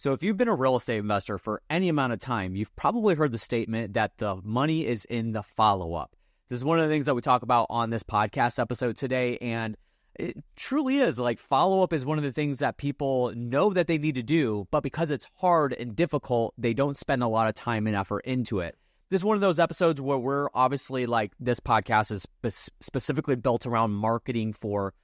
So if you've been a real estate investor for any amount of time, you've probably heard the statement that the money is in the follow-up. This is one of the things that we talk about on this podcast episode today, and it truly is. Like, follow-up is one of the things that people know that they need to do, but because it's hard and difficult, they don't spend a lot of time and effort into it. This is one of those episodes where we're obviously, like, this podcast is specifically built around marketing for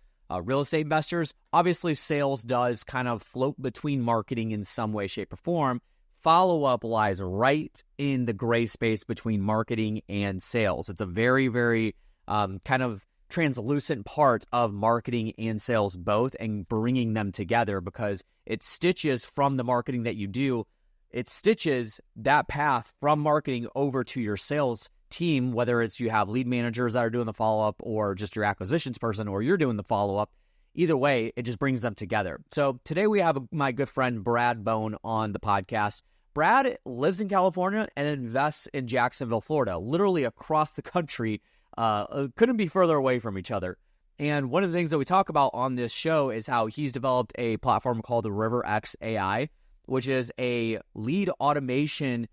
real estate investors. Obviously, sales does kind of float between marketing in some way, shape, or form. Follow-up lies right in the gray space between marketing and sales. It's a very, very kind of translucent part of marketing and sales both, and bringing them together, because it stitches from the marketing that you do. It stitches that path from marketing over to your sales team, whether it's you have lead managers that are doing the follow-up or just your acquisitions person or you're doing the follow-up. Either way, it just brings them together. So today we have my good friend Brad Bowen on the podcast. Brad lives in California and invests in Jacksonville, Florida, literally across the country. Couldn't be further away from each other. And one of the things that we talk about on this show is how he's developed a platform called the RiverX AI, which is a lead automation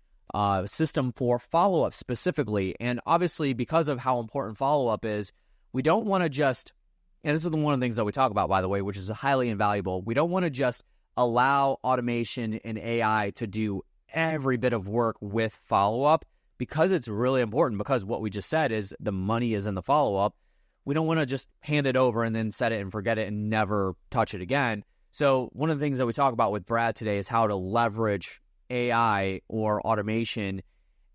system for follow-up specifically. And obviously, because of how important follow-up is, we don't want to just, and this is one of the things that we talk about, by the way, which is highly invaluable, we don't want to just allow automation and AI to do every bit of work with follow-up, because it's really important, because what we just said is the money is in the follow-up. We don't want to just hand it over and then set it and forget it and never touch it again. So one of the things that we talk about with Brad today is how to leverage AI or automation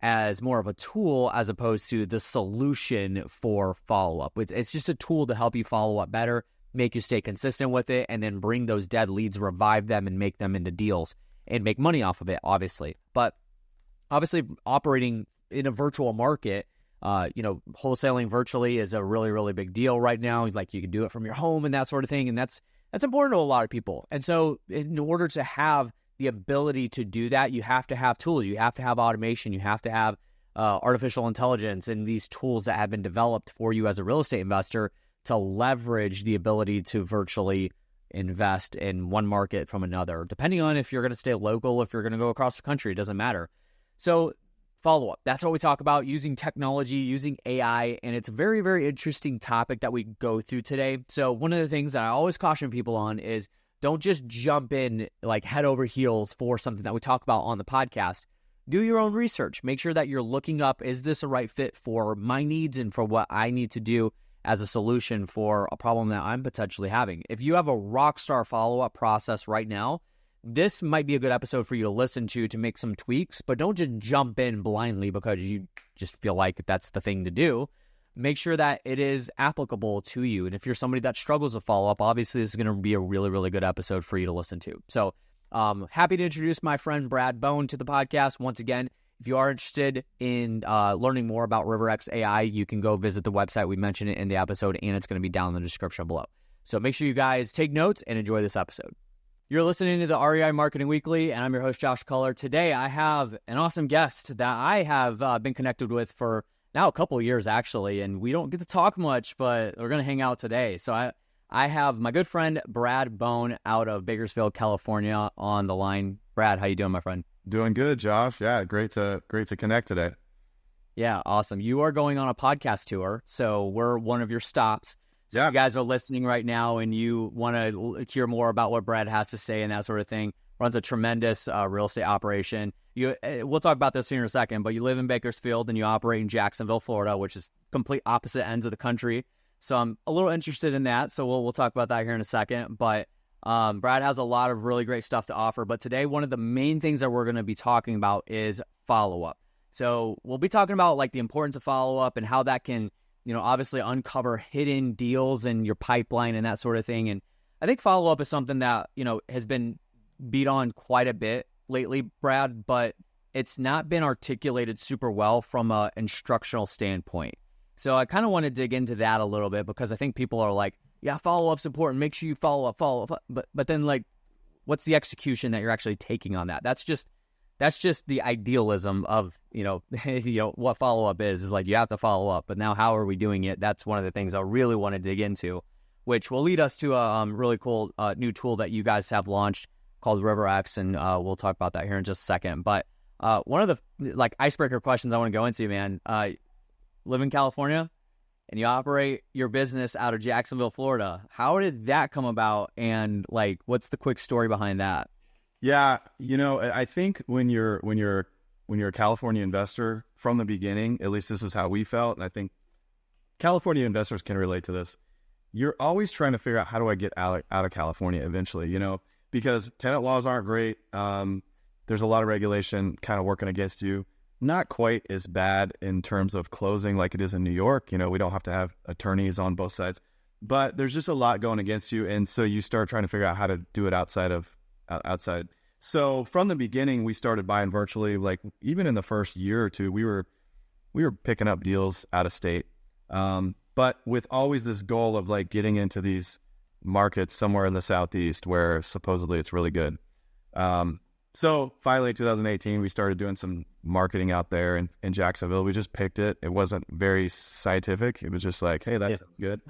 as more of a tool as opposed to the solution for follow-up. It's just a tool to help you follow up better, make you stay consistent with it, and then bring those dead leads, revive them, and make them into deals and make money off of it, obviously. But obviously, operating in a virtual market, wholesaling virtually is a really, really big deal right now. Like, you can do it from your home and that sort of thing, and that's important to a lot of people. And so in order to have the ability to do that, you have to have tools. You have to have automation. You have to have artificial intelligence and these tools that have been developed for you as a real estate investor to leverage the ability to virtually invest in one market from another, depending on if you're going to stay local, if you're going to go across the country, it doesn't matter. So follow-up, that's what we talk about, using technology, using AI, and it's a very, very interesting topic that we go through today. So one of the things that I always caution people on is don't just jump in like head over heels for something that we talk about on the podcast. Do your own research. Make sure that you're looking up, is this a right fit for my needs and for what I need to do as a solution for a problem that I'm potentially having? If you have a rock star follow-up process right now, this might be a good episode for you to listen to make some tweaks, but don't just jump in blindly because you just feel like that's the thing to do. Make sure that it is applicable to you. And if you're somebody that struggles with follow-up, obviously this is going to be a really, really good episode for you to listen to. So happy to introduce my friend Brad Bowen to the podcast. Once again, if you are interested in learning more about RiverX AI, you can go visit the website. We mentioned it in the episode, and it's going to be down in the description below. So make sure you guys take notes and enjoy this episode. You're listening to the REI Marketing Weekly, and I'm your host, Josh Culler. Today, I have an awesome guest that I have been connected with for now a couple of years, actually, and we don't get to talk much, but we're going to hang out today. So I have my good friend, Brad Bowen, out of Bakersfield, California, on the line. Brad, how you doing, my friend? Doing good, Josh. Yeah, great to connect today. Yeah, awesome. You are going on a podcast tour, so we're one of your stops. So yeah. If you guys are listening right now and you want to hear more about what Brad has to say and that sort of thing, runs a tremendous real estate operation. We'll talk about this here in a second, but you live in Bakersfield and you operate in Jacksonville, Florida, which is complete opposite ends of the country. So I'm a little interested in that. So we'll talk about that here in a second. But Brad has a lot of really great stuff to offer. But today, one of the main things that we're going to be talking about is follow-up. So we'll be talking about like the importance of follow-up and how that can, obviously uncover hidden deals in your pipeline and that sort of thing. And I think follow-up is something that, has been beat on quite a bit lately, Brad, but it's not been articulated super well from an instructional standpoint. So I kind of want to dig into that a little bit because I think people are like, yeah, follow-up's important. Make sure you follow up. But then like, what's the execution that you're actually taking on that? That's just the idealism of, what follow-up is like you have to follow up. But now how are we doing it? That's one of the things I really want to dig into, which will lead us to a really cool new tool that you guys have launched called RiverX, and we'll talk about that here in just a second. But one of the like icebreaker questions I want to go into, man, live in California and you operate your business out of Jacksonville, Florida. How did that come about? And like, what's the quick story behind that? Yeah, I think when you're a California investor from the beginning, at least this is how we felt, and I think California investors can relate to this. You're always trying to figure out, how do I get out of California eventually, because tenant laws aren't great. There's a lot of regulation kind of working against you. Not quite as bad in terms of closing like it is in New York. We don't have to have attorneys on both sides, but there's just a lot going against you. And so you start trying to figure out how to do it outside. So from the beginning, we started buying virtually. Like even in the first year or two, we were picking up deals out of state. But with always this goal of like getting into these markets somewhere in the Southeast where supposedly it's really good. So finally, 2018, we started doing some marketing out there in Jacksonville. We just picked it. It wasn't very scientific. It was just like, hey, that sounds good.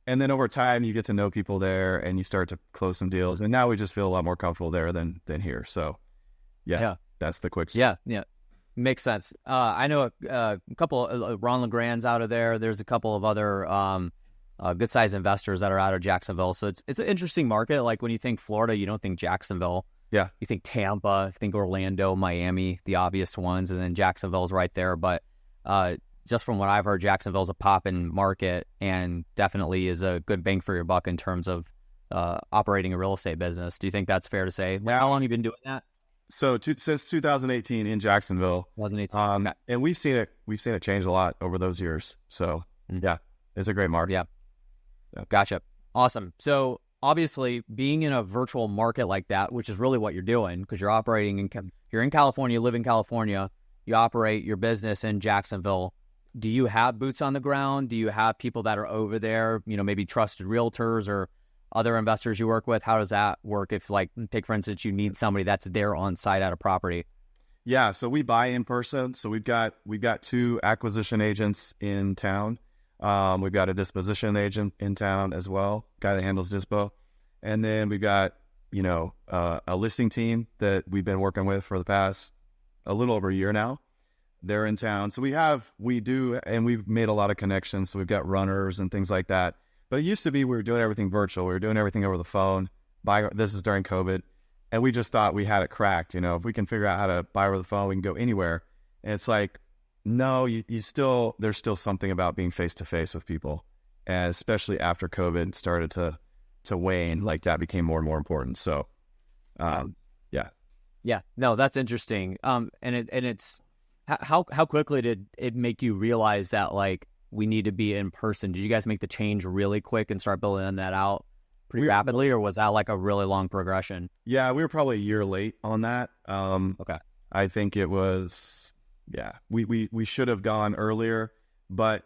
And then over time, you get to know people there and you start to close some deals. And now we just feel a lot more comfortable there than here. So yeah. That's the quick story. Yeah. Makes sense. I know a couple of Ron LeGrand's out of there. There's a couple of other good-sized investors that are out of Jacksonville. So it's an interesting market. Like when you think Florida, you don't think Jacksonville. Yeah. You think Tampa, you think Orlando, Miami, the obvious ones, and then Jacksonville's right there. But just from what I've heard, Jacksonville's a poppin' market and definitely is a good bang for your buck in terms of operating a real estate business. Do you think that's fair to say? How long have you been doing that? So since 2018 in Jacksonville, 2018. Okay. And we've seen it change a lot over those years. So yeah, it's a great market. Yeah. Gotcha. Awesome. So obviously being in a virtual market like that, which is really what you're doing, because you're operating you're in California, you live in California, you operate your business in Jacksonville. Do you have boots on the ground? Do you have people that are over there, maybe trusted realtors or other investors you work with? How does that work? If like, take for instance, you need somebody that's there on site at a property. Yeah. So we buy in person. So we've got 2 acquisition agents in town. We've got a disposition agent in town as well, guy that handles dispo. And then we've got, a listing team that we've been working with for the past a little over a year now. They're in town. So and we've made a lot of connections. So we've got runners and things like that. But it used to be we were doing everything virtual. We were doing everything over the phone. This is during COVID. And we just thought we had it cracked. If we can figure out how to buy over the phone, we can go anywhere. And it's like, no, there's still something about being face-to-face with people. And especially after COVID started to wane, like that became more and more important. So, yeah. Yeah, no, that's interesting. And it's how quickly did it make you realize that like we need to be in person? Did you guys make the change really quick and start building that out pretty rapidly, or was that like a really long progression? Yeah, we were probably a year late on that. Okay. I think it was, we should have gone earlier, but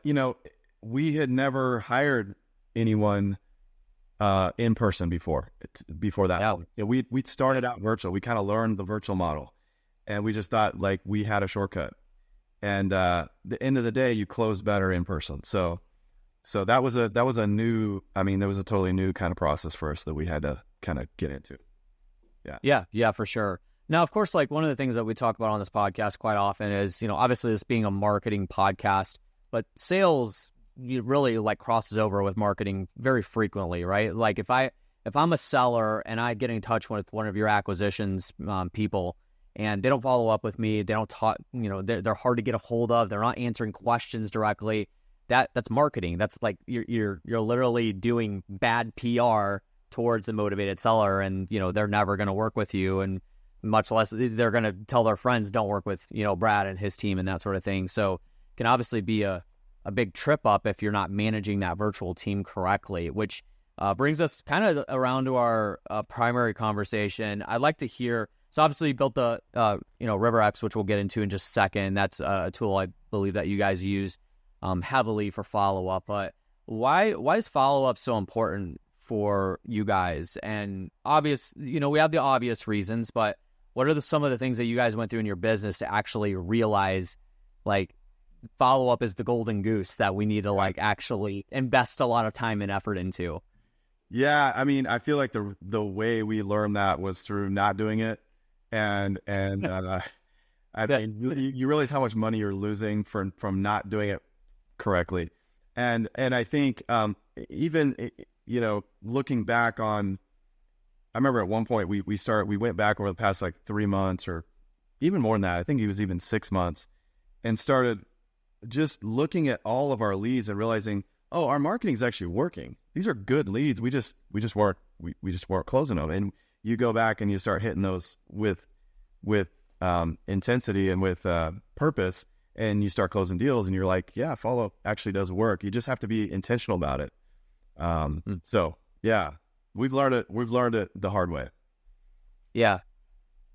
we had never hired anyone in person before that. Yeah. We started out virtual. We kind of learned the virtual model, and we just thought like we had a shortcut. And the end of the day, you close better in person. So that was a totally new kind of process for us that we had to kind of get into. Yeah, for sure. Now, of course, like one of the things that we talk about on this podcast quite often is, obviously this being a marketing podcast, but sales really like crosses over with marketing very frequently, right? Like if I'm a seller and I get in touch with one of your acquisitions people and they don't follow up with me, they don't talk, they're hard to get a hold of, they're not answering questions directly. That's marketing. That's like you're literally doing bad PR towards the motivated seller, and they're never going to work with you, and much less they're going to tell their friends don't work with Brad and his team and that sort of thing. So it can obviously be a big trip up if you're not managing that virtual team correctly, which brings us kind of around to our primary conversation. I'd like to hear, so obviously you built the RiverX, which we'll get into in just a second. That's a tool I believe that you guys use heavily for follow-up. But why is follow-up so important for you guys? And obvious, we have the obvious reasons, but what are some of the things that you guys went through in your business to actually realize like follow-up is the golden goose that we need to like actually invest a lot of time and effort into? Yeah, I mean, I feel like the way we learned that was through not doing it, and I mean, you realize how much money you're losing from not doing it correctly, and I think even looking back on, I remember at one point we went back over the past like 3 months or even more than that. I think it was even 6 months, and started just looking at all of our leads and realizing, oh, our marketing is actually working. These are good leads. We just weren't closing them. And you go back and you start hitting those with intensity and with purpose, and you start closing deals, and you're like, yeah, follow up actually does work. You just have to be intentional about it. So yeah, we've learned it the hard way. Yeah.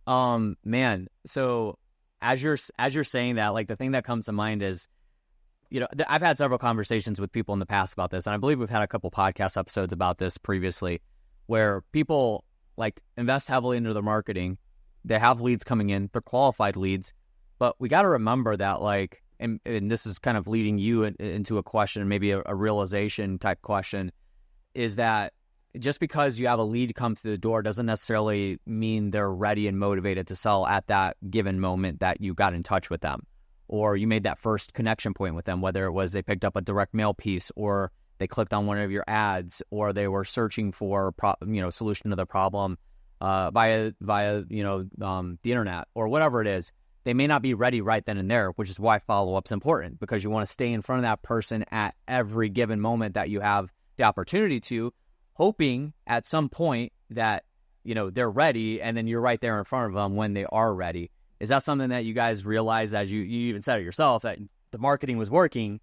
Man. So as you're saying that, like the thing that comes to mind is, I've had several conversations with people in the past about this, and I believe we've had a couple podcast episodes about this previously, where people like invest heavily into their marketing. They have leads coming in, they're qualified leads, but we got to remember that, like, and this is kind of leading you into a question, maybe a realization type question, is that just because you have a lead come through the door doesn't necessarily mean they're ready and motivated to sell at that given moment that you got in touch with them, or you made that first connection point with them, whether it was they picked up a direct mail piece, or they clicked on one of your ads, or they were searching for solution to the problem via the internet, or whatever it is. They may not be ready right then and there, which is why follow-up's important, because you want to stay in front of that person at every given moment that you have the opportunity to, hoping at some point that they're ready, and then you're right there in front of them when they are ready. Is that something that you guys realized, as you even said it yourself, that the marketing was working?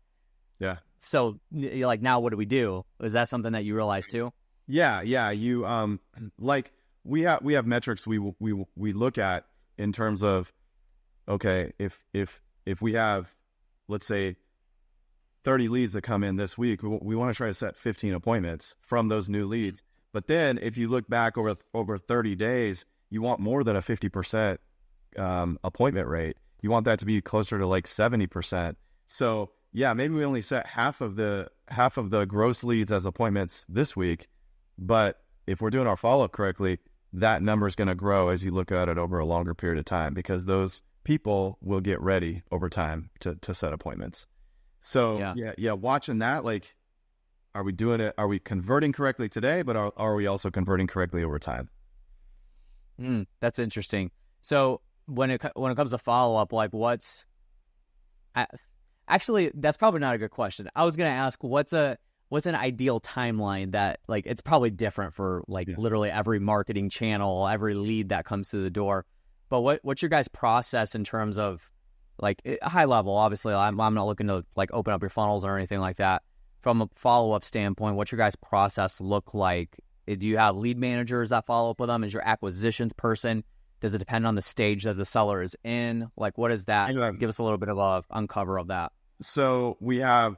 Yeah. So you're like, now what do we do? Is that something that you realized too? Yeah. You like we have metrics we look at in terms of, okay, if we have, let's say, 30 leads that come in this week, we want to try to set 15 appointments from those new leads. But then if you look back over 30 days, you want more than a 50% appointment rate. You want that to be closer to like 70%. So yeah, maybe we only set half of the gross leads as appointments this week, but if we're doing our follow-up correctly, that number is going to grow as you look at it over a longer period of time, because those people will get ready over time to set appointments. So yeah, watching that, like, are we doing it? Are we converting correctly today? But are we also converting correctly over time? That's interesting. So when it comes to follow up, like, actually, that's probably not a good question. I was going to ask, what's an ideal timeline that, like, it's probably different for literally every marketing channel, every lead that comes through the door. But what's your guys' process in terms of, like, high level? Obviously, I'm not looking to like open up your funnels or anything like that. From a follow-up standpoint, what's your guys' process look like? Do you have lead managers that follow up with them? Is your acquisitions person? Does it depend on the stage that the seller is in? Like, what is that? Give us a little bit of a uncover of that. So we have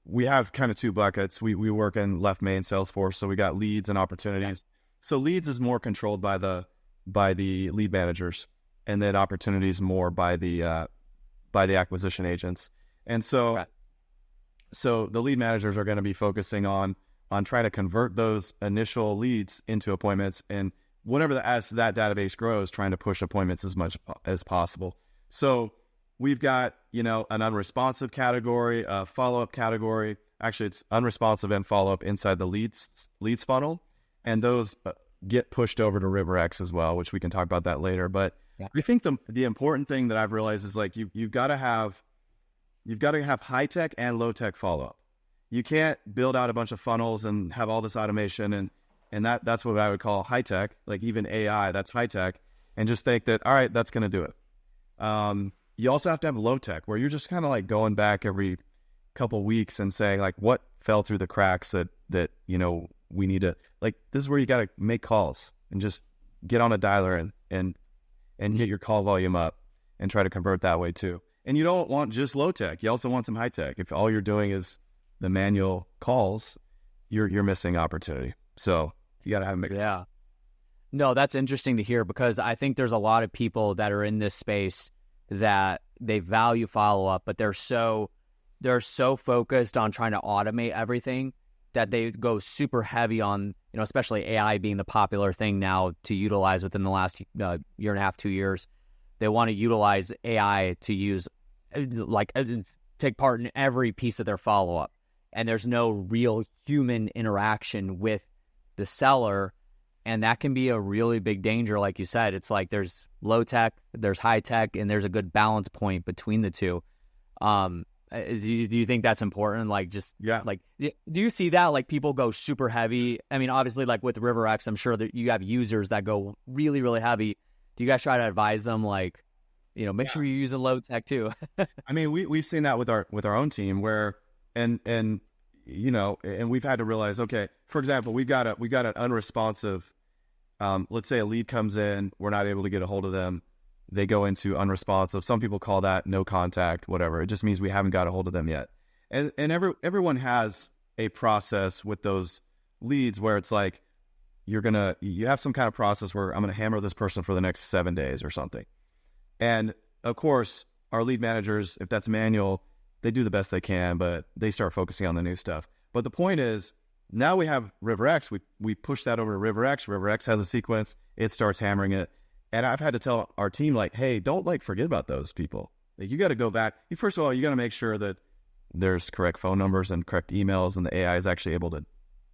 kind of two buckets. We work in left main Salesforce, so we got leads and opportunities. Yeah. So leads is more controlled by the lead managers, and then opportunities more by the acquisition agents. And so, right. So the lead managers are going to be focusing on trying to convert those initial leads into appointments, and as that database grows, trying to push appointments as much as possible. So we've got, an unresponsive category, a follow-up category. Actually, it's unresponsive and follow-up inside the leads funnel, and those get pushed over to RiverX as well, which we can talk about that later. But yeah. I think the important thing that I've realized is, like, you've got to have high tech and low tech follow-up. You can't build out a bunch of funnels and have all this automation and that's what I would call high tech, like even AI, that's high tech, and just think that, all right, that's going to do it. You also have to have low tech, where you're just kind of like going back every couple weeks and saying, like, what fell through the cracks that we need to, like, this is where you got to make calls and just get on a dialer and get your call volume up and try to convert that way too. And you don't want just low tech. You also want some high tech. If all you're doing is the manual calls, you're missing opportunity. So you got to have a mix. Yeah. No, that's interesting to hear, because I think there's a lot of people that are in this space that they value follow-up, but they're so focused on trying to automate everything that they go super heavy on, especially AI being the popular thing now to utilize within the last year and a half, 2 years. They want to utilize AI to use, take part in every piece of their follow-up. And there's no real human interaction with the seller. And that can be a really big danger. Like you said, it's like there's low tech, there's high tech, and there's a good balance point between the two. Do you think that's important? Do you see that? Like people go super heavy. I mean, obviously, like with RiverX, I'm sure that you have users that go really, really heavy. Do you guys try to advise them, make sure you're using low tech too? I mean, we've seen that with our own team where, and we've had to realize, okay, for example, we got an unresponsive. Let's say a lead comes in, we're not able to get a hold of them. They go into unresponsive. Some people call that no contact, whatever. It just means we haven't got a hold of them yet. And everyone has a process with those leads where it's like you have some kind of process where I'm going to hammer this person for the next 7 days or something. And of course, our lead managers, if that's manual, they do the best they can, but they start focusing on the new stuff. But the point is, now we have RiverX. We push that over to RiverX. RiverX has a sequence. It starts hammering it. And I've had to tell our team, hey, don't forget about those people. You got to go back. First of all, you got to make sure that there's correct phone numbers and correct emails, and the AI is actually able to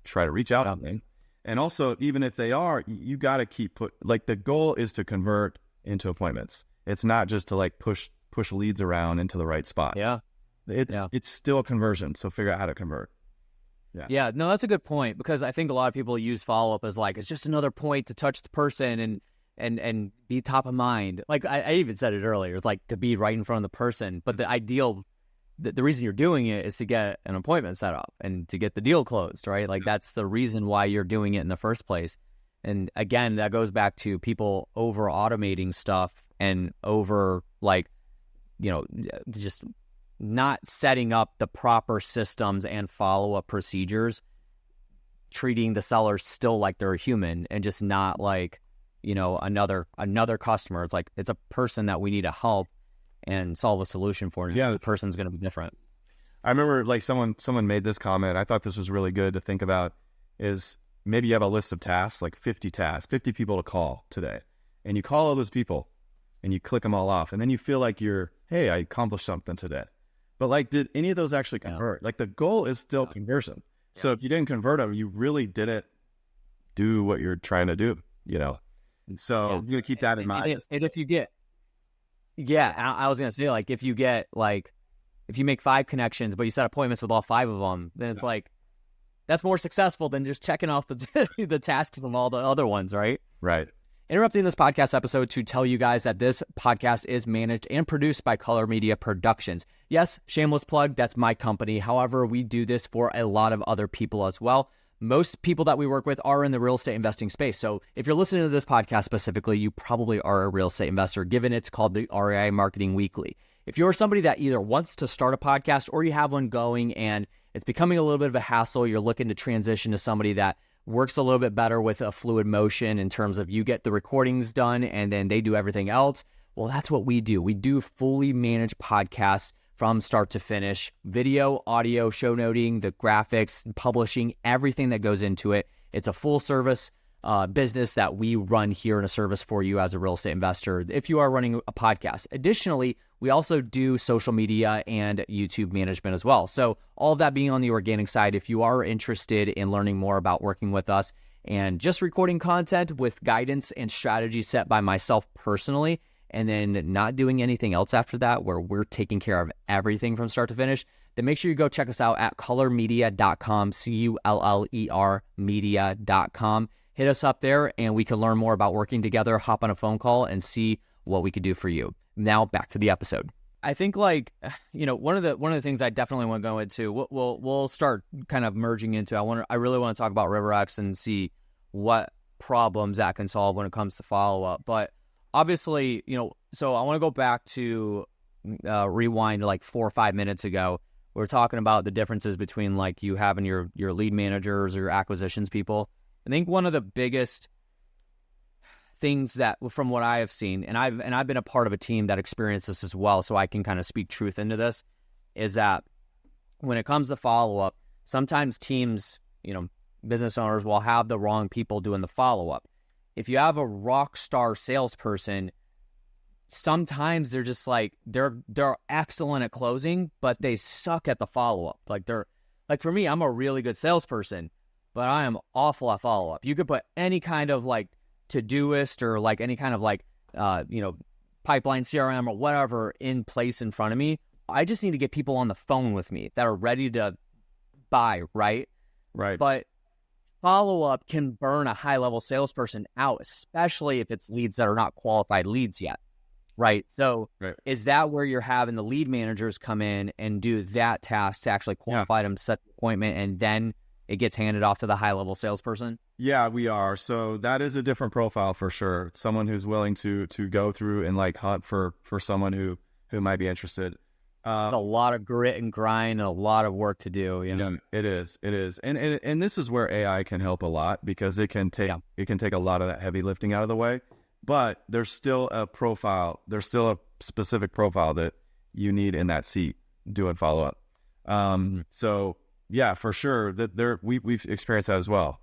try to reach out to them. And also, even if they are, you got to keep the goal is to convert into appointments. It's not just to push leads around into the right spot. Yeah. It's still a conversion. So figure out how to convert. Yeah. No, that's a good point, because I think a lot of people use follow-up as it's just another point to touch the person and be top of mind. I even said it earlier, it's to be right in front of the person. But the ideal, the reason you're doing it is to get an appointment set up and to get the deal closed, right? That's the reason why you're doing it in the first place. And again, that goes back to people over automating stuff and over just not setting up the proper systems and follow-up procedures, treating the sellers still like they're a human and just not another customer. It's a person that we need to help and solve a solution for. Yeah, the person's going to be different. I remember someone made this comment. I thought this was really good to think about. Is maybe you have a list of tasks, 50 tasks, 50 people to call today, and you call all those people, and you click them all off, and then you feel like hey, I accomplished something today. But did any of those actually convert? Yeah. The goal is still conversion. Yeah. So if you didn't convert them, you really didn't do what you're trying to do. So you're gonna keep that in mind. And if you get, I was gonna say if you get if you make 5 connections, but you set appointments with all 5 of them, then it's that's more successful than just checking off the tasks on all the other ones, right? Right. Interrupting this podcast episode to tell you guys that this podcast is managed and produced by Color Media Productions. Yes, shameless plug, that's my company. However, we do this for a lot of other people as well. Most people that we work with are in the real estate investing space. So if you're listening to this podcast specifically, you probably are a real estate investor, given it's called the REI Marketing Weekly. If you're somebody that either wants to start a podcast or you have one going and it's becoming a little bit of a hassle, you're looking to transition to somebody that works a little bit better with a fluid motion in terms of you get the recordings done and then they do everything else. Well, that's what we do. We do fully managed podcasts from start to finish, video, audio, show noting, the graphics, publishing, everything that goes into it. It's a full service business that we run here in a service for you as a real estate investor if you are running a podcast. Additionally, we also do social media and YouTube management as well. So all of that being on the organic side, if you are interested in learning more about working with us and just recording content with guidance and strategy set by myself personally, and then not doing anything else after that, where we're taking care of everything from start to finish, then make sure you go check us out at colormedia.com, CULLER media.com. Hit us up there and we can learn more about working together, hop on a phone call and see what we could do for you. Now back to the episode. I think one of the things I definitely want to go into, we'll start kind of merging into, I really want to talk about RiverX and see what problems that can solve when it comes to follow-up. But obviously, so I want to go back to rewind 4 or 5 minutes ago. We were talking about the differences between you having your lead managers or your acquisitions people. I think one of the biggest things that, from what I have seen, and I've been a part of a team that experienced this as well, so I can kind of speak truth into this, is that when it comes to follow-up, sometimes teams business owners will have the wrong people doing the follow-up. If you have a rock star salesperson, sometimes they're just like, they're excellent at closing, but they suck at the follow-up. Like for me, I'm a really good salesperson, but I am awful at follow-up. You could put any kind of like Todoist or like any kind of like, pipeline CRM or whatever in place in front of me. I just need to get people on the phone with me that are ready to buy, right? Right. But follow-up can burn a high-level salesperson out, especially if it's leads that are not qualified leads yet, right? So Is that where you're having the lead managers come in and do that task to actually qualify them, set the appointment, and then it gets handed off to the high-level salesperson? Yeah, we are. So that is a different profile for sure. Someone who's willing to go through and like hunt for someone who might be interested. It's a lot of grit and grind and a lot of work to do. Yeah, it is. And this is where AI can help a lot, because it can take a lot of that heavy lifting out of the way. But there's still a profile. There's still a specific profile that you need in that seat doing follow up. So yeah, for sure that we've experienced that as well.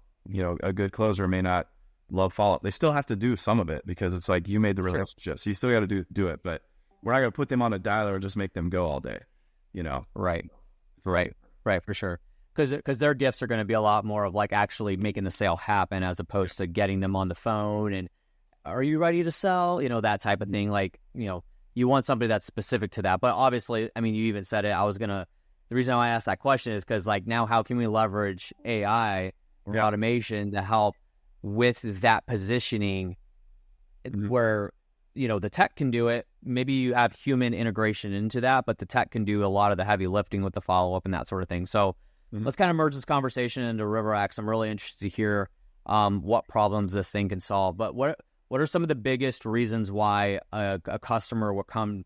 A good closer may not love follow up. They still have to do some of it, because it's like you made the relationship, so you still got to do it. But we're not going to put them on a dialer and just make them go all day. Right, for sure. Because their gifts are going to be a lot more of like actually making the sale happen, as opposed to getting them on the phone and, are you ready to sell? That type of thing. Like, you want somebody that's specific to that. But obviously, I mean, you even said it. The reason why I asked that question is because, like, now how can we leverage AI or automation to help with that positioning where, the tech can do it. Maybe you have human integration into that, but the tech can do a lot of the heavy lifting with the follow-up and that sort of thing. So let's kind of merge this conversation into RiverX. I'm really interested to hear what problems this thing can solve. But what are some of the biggest reasons why a customer will come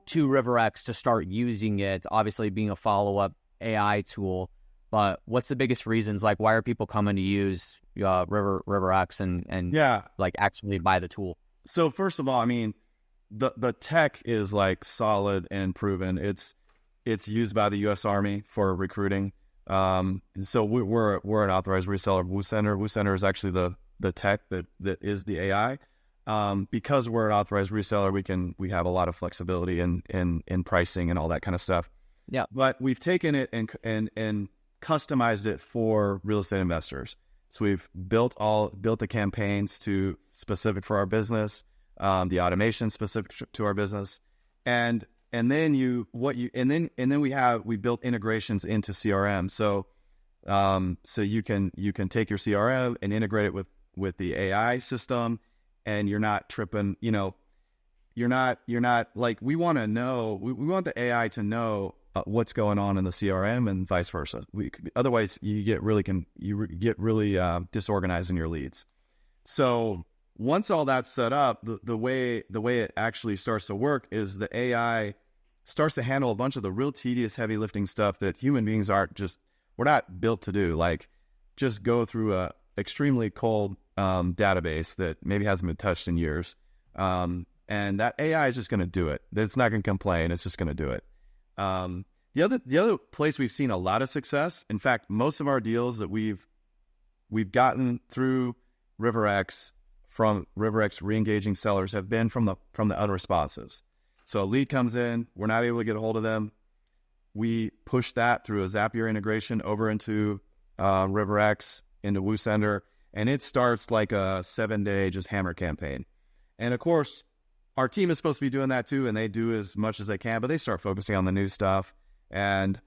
to RiverX to start using it? Obviously, being a follow-up AI tool, but what's the biggest reasons? Like, why are people coming to use RiverX and like actually buy the tool? So first of all, I mean, the tech is like solid and proven. It's used by the U.S. Army for recruiting. So we're an authorized reseller of WooCenter. WooCenter is actually the tech that is the AI. Because we're an authorized reseller, we have a lot of flexibility in pricing and all that kind of stuff. Yeah. But we've taken it and customized it for real estate investors. So we've built the campaigns specific for our business, the automation specific to our business, and then we built integrations into CRM. So you can take your CRM and integrate it with the AI system, and you're not tripping. You're not like, we want the AI to know what's going on in the CRM and vice versa. Otherwise you get really disorganized in your leads. So once all that's set up, the way it actually starts to work is the AI starts to handle a bunch of the real tedious, heavy lifting stuff that human beings we're not built to do. Like, just go through a extremely cold database that maybe hasn't been touched in years. And that AI is just going to do it. It's not going to complain. It's just going to do it. The other place we've seen a lot of success, in fact, most of our deals that we've gotten through RiverX, from RiverX re-engaging sellers, have been from the unresponsives. So a lead comes in, we're not able to get a hold of them. We push that through a Zapier integration over into RiverX, into WooCenter, and it starts like a 7-day just hammer campaign. And of course, our team is supposed to be doing that too, and they do as much as they can, but they start focusing on the new stuff. And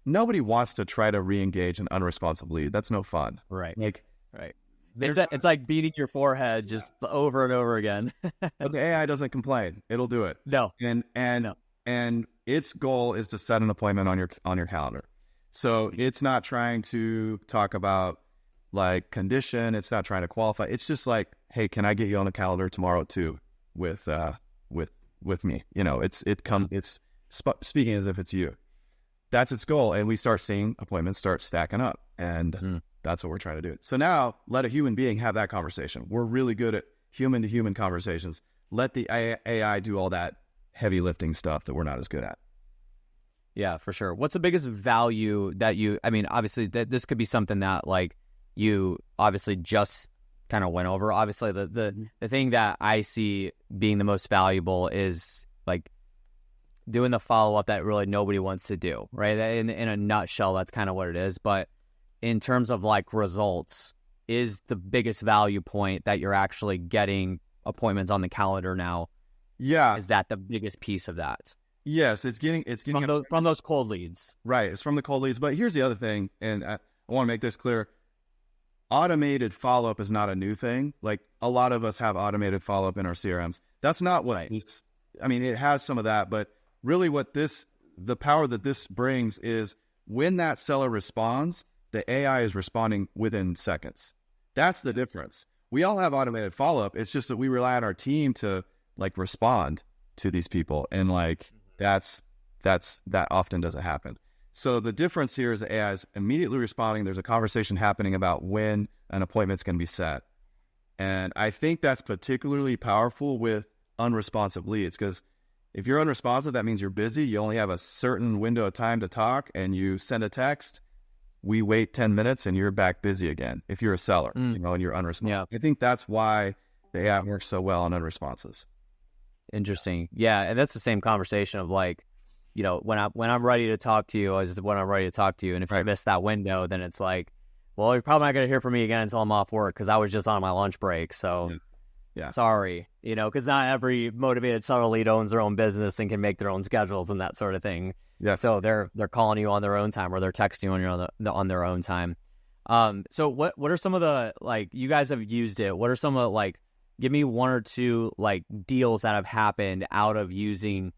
nobody wants to try to re-engage an unresponsive lead. That's no fun. Right. It's like beating your forehead just over and over again. But the AI doesn't complain. It'll do it. No. And its goal is to set an appointment on your calendar. So it's not trying to talk about like condition. It's not trying to qualify. It's just like, hey, can I get you on the calendar tomorrow at 2 with me? It's speaking as if it's you. That's its goal. And we start seeing appointments start stacking up, and that's what we're trying to do. So now let a human being have that conversation. We're really good at human to human conversations. Let the AI do all that heavy lifting stuff that we're not as good at. Yeah, for sure. What's the biggest value that I mean, obviously this could be something that like you obviously just kind of went over. Obviously the thing that I see being the most valuable is like doing the follow-up that really nobody wants to do, right? In a nutshell, that's kind of what it is. But in terms of like results, is the biggest value point that you're actually getting appointments on the calendar now? Yeah. Is that the biggest piece of that? Yes, it's getting from those cold leads. Right, it's from the cold leads. But here's the other thing, and I want to make this clear. Automated follow-up is not a new thing. Like a lot of us have automated follow-up in our CRMs. That's not what it's, I mean, it has some of that, but really the power that this brings is when that seller responds, the AI is responding within seconds. That's the difference. We all have automated follow-up. It's just that we rely on our team to like respond to these people. And like, that often doesn't happen. So the difference here is the AI is immediately responding. There's a conversation happening about when an appointment's going to be set. And I think that's particularly powerful with unresponsive leads, because if you're unresponsive, that means you're busy. You only have a certain window of time to talk, and you send a text. We wait 10 minutes and you're back busy again. If you're a seller, and you're unresponsive. Yeah. I think that's why the AI works so well on unresponsives. Interesting. Yeah. And that's the same conversation of like, when I'm ready to talk to you, is when I'm ready to talk to you. And if I miss that window, then it's like, well, you're probably not going to hear from me again until I'm off work, because I was just on my lunch break. So yeah. Sorry, because not every motivated seller lead owns their own business and can make their own schedules and that sort of thing. Yeah. So they're calling you on their own time, or they're texting you on their own time. So what are some of the, like, you guys have used it. What are some of, like, give me one or two like deals that have happened out of using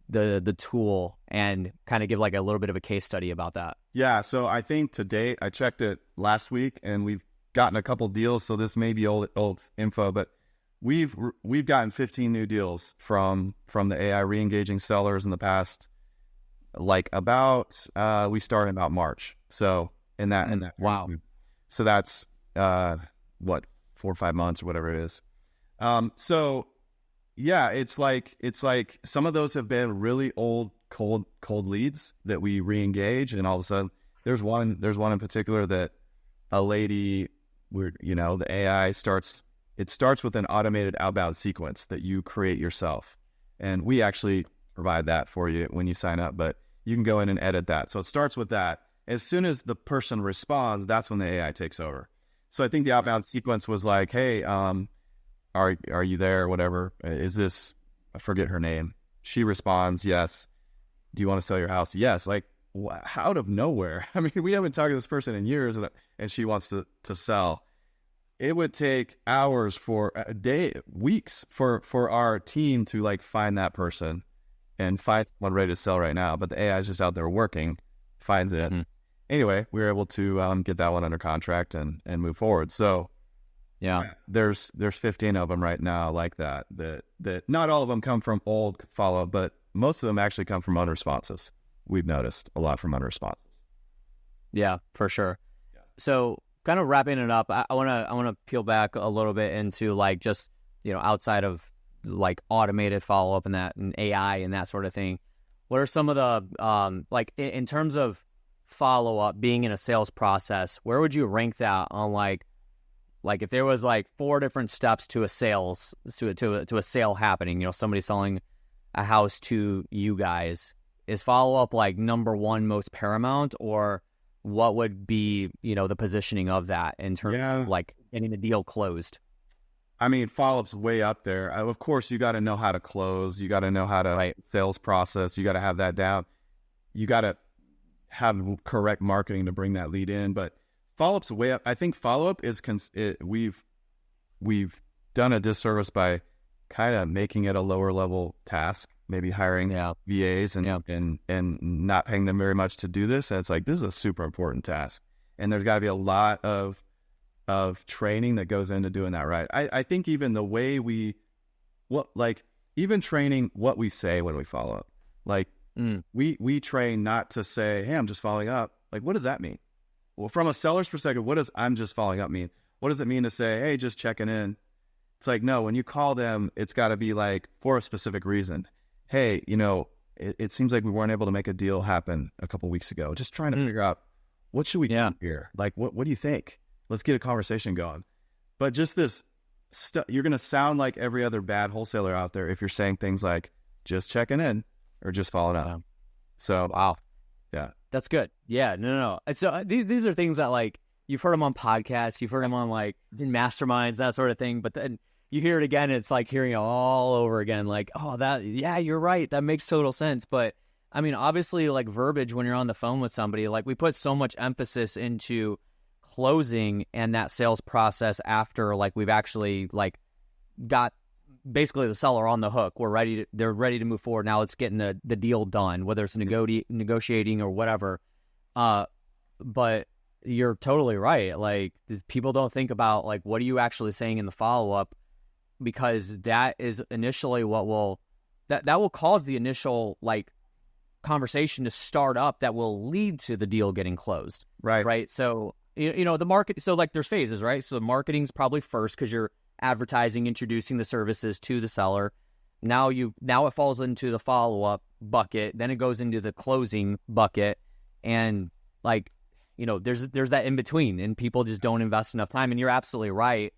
the tool, and kind of give like a little bit of a case study about that. Yeah. So I think to date, I checked it last week and we've gotten a couple deals. So this may be old info, but we've gotten 15 new deals from the AI re-engaging sellers in the past, like about, we started about March. So in that, wow. So that's, 4 or 5 months or whatever it is. So yeah, it's like some of those have been really old, cold leads that we re-engage. And all of a sudden there's one in particular that a lady, the AI starts with an automated outbound sequence that you create yourself. And we actually provide that for you when you sign up, but you can go in and edit that. So it starts with that. As soon as the person responds, that's when the AI takes over. So I think the outbound sequence was like, hey, are you there or whatever? Is this, I forget her name. She responds, yes. Do you want to sell your house? Yes. Like, out of nowhere. I mean, we haven't talked to this person in years, and she wants to sell. It would take hours, for a day, weeks for our team to like find that person and find someone ready to sell right now. But the AI is just out there working, finds it. Mm-hmm. Anyway, we were able to get that one under contract and move forward. So yeah, there's 15 of them right now like that not all of them come from old follow-up, but most of them actually come from unresponsives. We've noticed a lot from unresponsives. Yeah, for sure. Yeah. So kind of wrapping it up, I want to peel back a little bit into like just, outside of like automated follow-up and that and AI and that sort of thing. What are some of the, like in terms of follow-up being in a sales process, where would you rank that on like if there was like 4 different steps to a sale happening, somebody selling a house to you guys, is follow-up like number one most paramount, or what would be, the positioning of that in terms of like getting the deal closed? I mean, follow-up's way up there. Of course, you got to know how to close. You got to know how to sales process. You got to have that down. You got to have correct marketing to bring that lead in. But follow-up's way up. I think follow-up is, we've done a disservice by kind of making it a lower level task, maybe hiring VAs and not paying them very much to do this. And it's like, this is a super important task. And there's got to be a lot of training that goes into doing that right. I think even the way even training what we say when we follow up, like we train not to say, hey, I'm just following up. Like, what does that mean? Well, from a seller's perspective, what does I'm just following up mean? What does it mean to say, hey, just checking in? It's like, no, when you call them, it's got to be like for a specific reason. Hey, it seems like we weren't able to make a deal happen a couple weeks ago. Just trying to figure out, what should we do here? Like, what do you think? Let's get a conversation going. But just this you're going to sound like every other bad wholesaler out there if you're saying things like just checking in or just following up. So, wow. Yeah. That's good. Yeah, no. So these are things that, like, you've heard them on podcasts, you've heard them on, like, in masterminds, that sort of thing. But then you hear it again, and it's like hearing it all over again. Like, you're right. That makes total sense. But I mean, obviously, like, verbiage when you're on the phone with somebody, like, we put so much emphasis into closing and that sales process after, like, we've actually, like, got basically the seller on the hook. They're ready to move forward. Now it's getting the deal done, whether it's negotiating or whatever. But you're totally right. Like, people don't think about, like, what are you actually saying in the follow-up, because that is initially what will cause the initial, like, conversation to start up that will lead to the deal getting closed. Right. So, the market, so, like, there's phases, right? So marketing's probably first, because you're advertising, introducing the services to the seller. Now it falls into the follow-up bucket, then it goes into the closing bucket, and, like, there's that in between, and people just don't invest enough time. And you're absolutely right.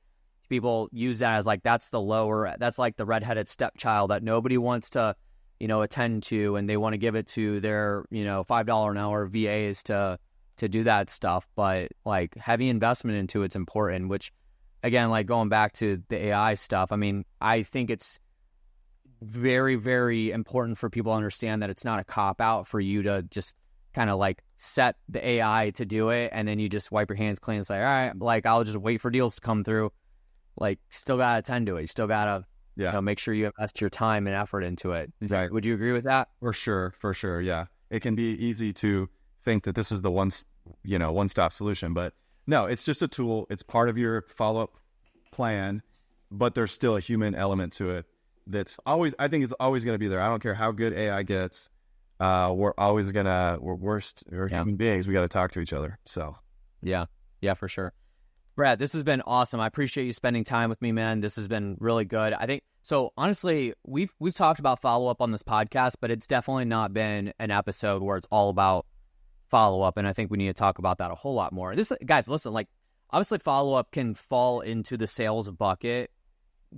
People use that as, like, that's like the redheaded stepchild that nobody wants to, attend to, and they want to give it to their, $5 an hour VAs to do that stuff. But, like, heavy investment into it's important, which, again, like, going back to the AI stuff, I mean, I think it's very, very important for people to understand that it's not a cop-out for you to just kind of, like, set the AI to do it, and then you just wipe your hands clean and say, all right, like, I'll just wait for deals to come through. Like, still got to attend to it. You still got to make sure you invest your time and effort into it. Right. Would you agree with that? For sure. Yeah. It can be easy to think that this is the one-stop solution, but no, it's just a tool. It's part of your follow-up plan, but there's still a human element to it I think it's always going to be there. I don't care how good AI gets. We're human beings. We got to talk to each other. So, yeah, for sure. Brad, this has been awesome. I appreciate you spending time with me, man. This has been really good. I think, so honestly, we've talked about follow-up on this podcast, but it's definitely not been an episode where it's all about follow-up, and I think we need to talk about that a whole lot more. Guys, listen, like, obviously follow-up can fall into the sales bucket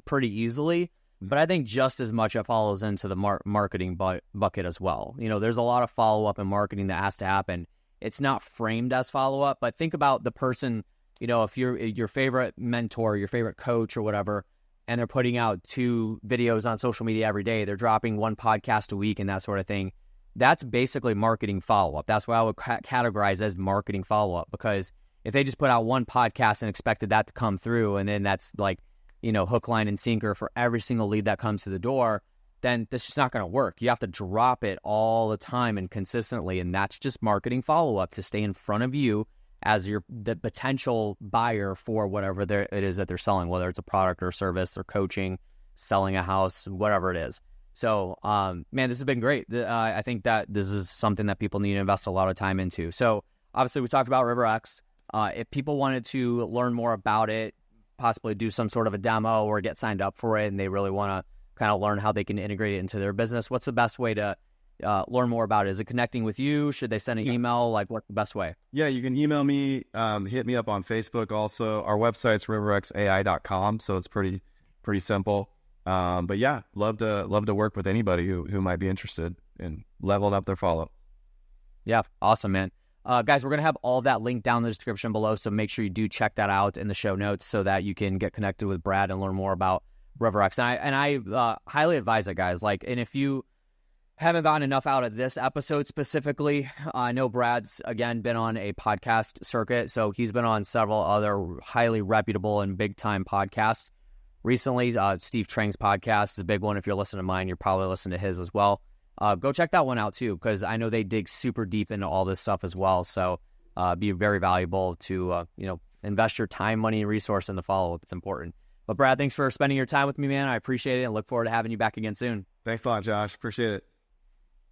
pretty easily, but I think just as much it follows into the marketing bucket as well. There's a lot of follow-up in marketing that has to happen. It's not framed as follow-up, but think about the person, if you're your favorite mentor, your favorite coach or whatever, and they're putting out 2 videos on social media every day, they're dropping 1 podcast a week and that sort of thing. That's basically marketing follow-up. That's what I would categorize as marketing follow-up, because if they just put out 1 podcast and expected that to come through, and then that's like, hook, line, and sinker for every single lead that comes to the door, then that's just not going to work. You have to drop it all the time and consistently, and that's just marketing follow-up to stay in front of you as the potential buyer for whatever it is that they're selling, whether it's a product or service or coaching, selling a house, whatever it is. So, man, this has been great. I think that this is something that people need to invest a lot of time into. So, obviously, we talked about RiverX. If people wanted to learn more about it, possibly do some sort of a demo or get signed up for it, and they really want to kind of learn how they can integrate it into their business, what's the best way to learn more about it? Is it connecting with you? Should they send an email? Like, what's the best way? Yeah, you can email me, hit me up on Facebook also. Our website's riverxai.com, so it's pretty simple. But yeah, love to work with anybody who might be interested in leveling up their follow-up. Yeah, awesome, man. Guys, we're going to have all that linked down in the description below, so make sure you do check that out in the show notes so that you can get connected with Brad and learn more about RiverX. And I highly advise it, guys. Like, and if you haven't gotten enough out of this episode specifically, I know Brad's, again, been on a podcast circuit, so he's been on several other highly reputable and big-time podcasts. Recently, Steve Trang's podcast is a big one. If you're listening to mine, you're probably listening to his as well. Go check that one out too, because I know they dig super deep into all this stuff as well. So be very valuable to invest your time, money, and resource in the follow-up. It's important. But Brad, thanks for spending your time with me, man. I appreciate it and look forward to having you back again soon. Thanks a lot, Josh. Appreciate it.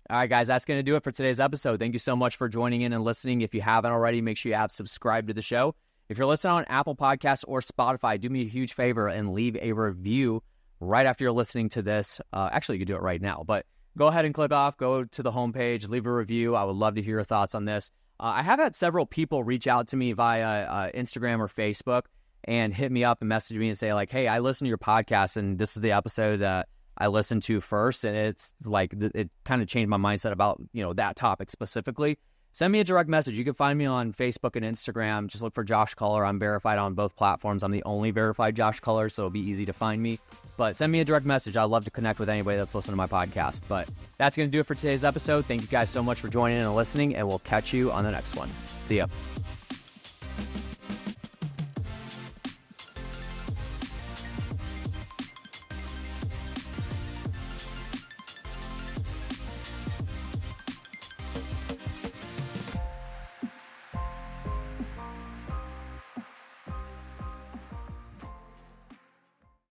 All right, guys, that's going to do it for today's episode. Thank you so much for joining in and listening. If you haven't already, make sure you have subscribed to the show. If you're listening on Apple Podcasts or Spotify, do me a huge favor and leave a review right after you're listening to this. Actually, you can do it right now, but go ahead and click off, go to the homepage, leave a review. I would love to hear your thoughts on this. I have had several people reach out to me via Instagram or Facebook and hit me up and message me and say like, hey, I listened to your podcast and this is the episode that I listened to first. And it's like, it kind of changed my mindset about, that topic specifically. Send me a direct message. You can find me on Facebook and Instagram. Just look for Josh Culler. I'm verified on both platforms. I'm the only verified Josh Culler, so it'll be easy to find me. But send me a direct message. I'd love to connect with anybody that's listening to my podcast. But that's going to do it for today's episode. Thank you guys so much for joining in and listening, and we'll catch you on the next one. See ya.